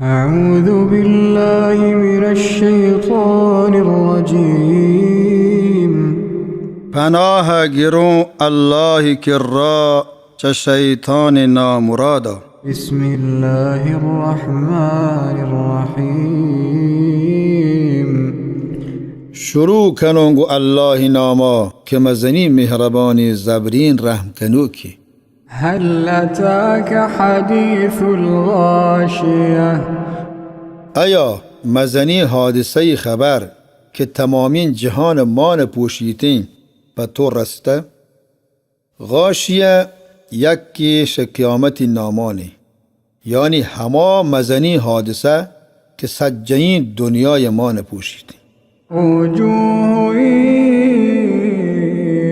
أعوذ بالله من الشيطان الرجيم. پناه گیرو الله کرا چه شیطان نامرادا. بسم الله الرحمن الرحيم. شروع کنونگو الله ناما که مزنی مهربانی زبرین رحم کنو کی. هل أتاك حديث الغاشية. ایا مزنی حادثه خبر که تمامین جهان مان پوشیدین به تو رسته؟ غاشیه یکی قیامت نامانی، یعنی همه مزنی حادثه که سجین دنیای مان پوشیدین. وجوه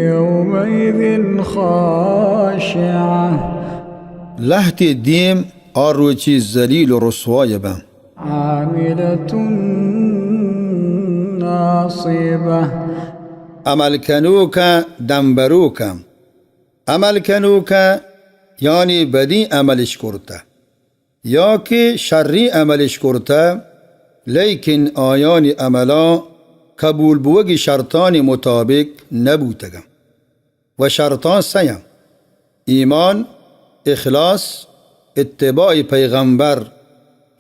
يومئذ خاشعة. لحت دیم آروچی زلیل و رسوای بم. عاملة ناصبة. عمل کنوکا دنبروکم. عمل کنوکا یعنی بدی عملش کرده یا که شری عملش کرده، لیکن آیان عملا قبول بوگی شرطان مطابق نبودگم. و شرطان سیم: ایمان، اخلاص، اتباع پیغمبر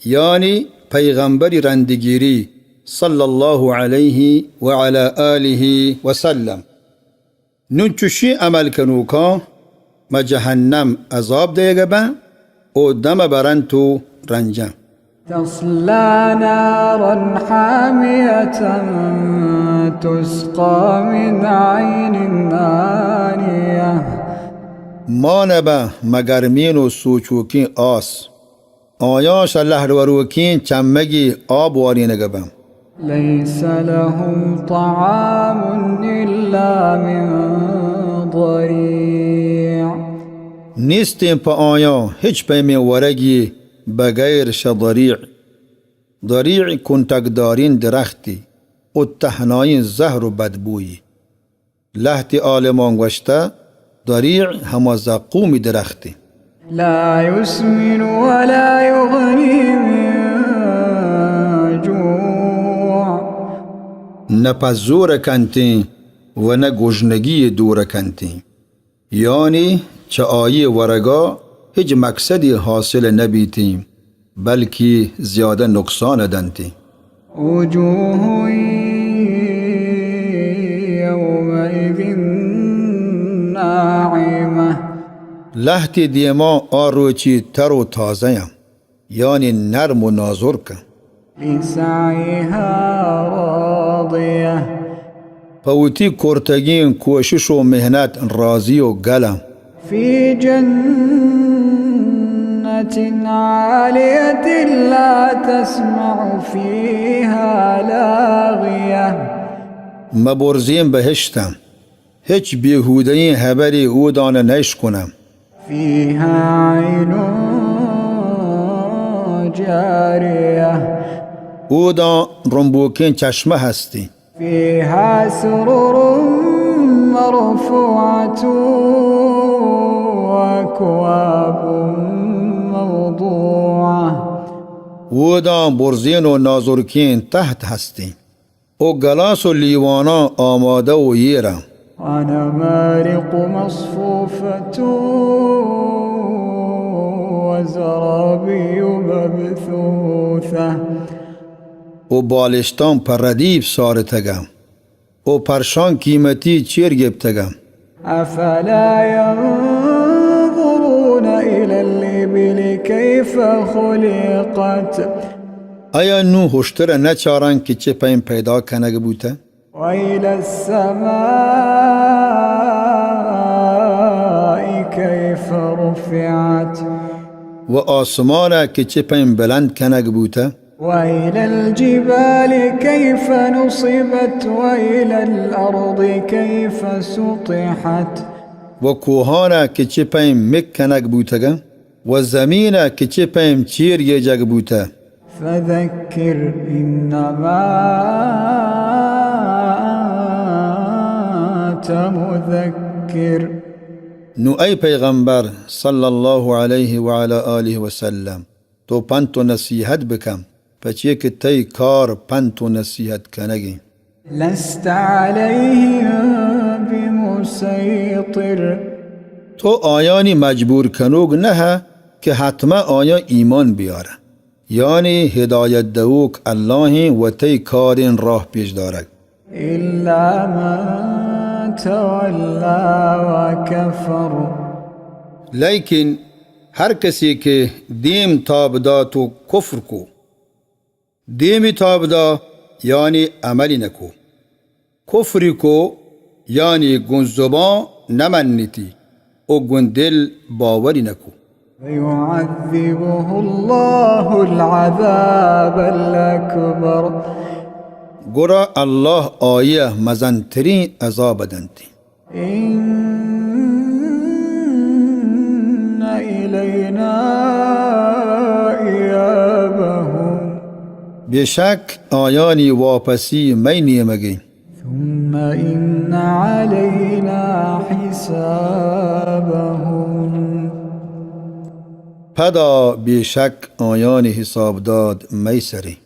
یعنی پیغمبری رندگیری صلی الله علیه و علی آله و سلم. نون چوشی عمل کنوکا ما جهنم عذاب دیگه با او دم برن تو رنجم. تصلى نارا حامية تسقى من عين آنية. ما نبا مگرمین و سوچوکین آس آیاش الله وروکین چمگی آب واری نگبم. ليس لهم طعام إلا من ضريع. نیستیم پا آیا هیچ پیمی ورگی بغیر ضریع. ضریع کنتکدارین درختی و تهناین زهر و بدبویی. لحت آلمان گوشته ضریع همه زقوم درختی. لا يسمن ولا يغني من جوع. نه پزور کنتی و نه گشنگی دور کنتی، یعنی چه آیه ورگا هیچ مقصدی حاصل نبیتیم بلکه زیاده نقصان دنتی. وجوه يومئذ ناعمة. لحت دیما آروچی تر و تازه یعنی نرم و نازرک. لسعيها راضية. پوتی کرتگین کوشش و مهنت راضی و گلم. في جنة عالية لا تسمع فيها لاغية. مبرزیم بهشتم هیچ بیهودهی خبری او دانه نشکنم. فيها عين جارية. او دا رنبوکین چشمه هستی. فيها سرر مرفوعة وأكواب موضوعة. او دا برزین و نازرکین تحت هستی. او گلاس و لیوانا آماده و ییره. ونمارق مصفوفة وزرابي مبثوثة. او بالشتان پر ردیف سارتگم. او پرشان قیمتی چیر گبتگم. أفلا ينظرون إلى الإبل كيف خلقت. آیا نو هشتر نچارن که چه پیم پیدا کنگ بوده؟ وإلى السماء كيف رفعت. و آسمانه که چه پیم بلند کنگ بوده؟ وإلى الجبال كيف نصبت وإلى الأرض كيف سطحت. و کوهانه که چه پیم مک کنگ بوده؟ و زمینه که چه پیم چیر یه جگ بوده؟ فذكر إنما أنت مذكر. نو ای پیغمبر صلی الله علیه و علی آله و سلم تو پند و نصیحت بکم پچیه که تی کار پند و نصیحت کنگی. لست عليهم بمسيطر تو آیانی مجبور کنوگ نه که حتما آیا ایمان بیاره. یعنی هدایت دوک الله و تی کارین راه پیش دارد. إلا من تولى وكفر لیکن هر کسی که دیم تاب دا تو کفر کو. دیم تاب دا یعنی عملی نکو. کفری کو یعنی گون زبان نمنیتی و گون دل باوری نکو. فيعذبه الله العذاب الأكبر گورا الله آیه مزنترین عذاب دنتی. إن إلينا إيابهم بیشک آیانی واپسی می نیمگی. ثم إن علينا حسابهم پدا بیشک آیانی حساب داد می سری.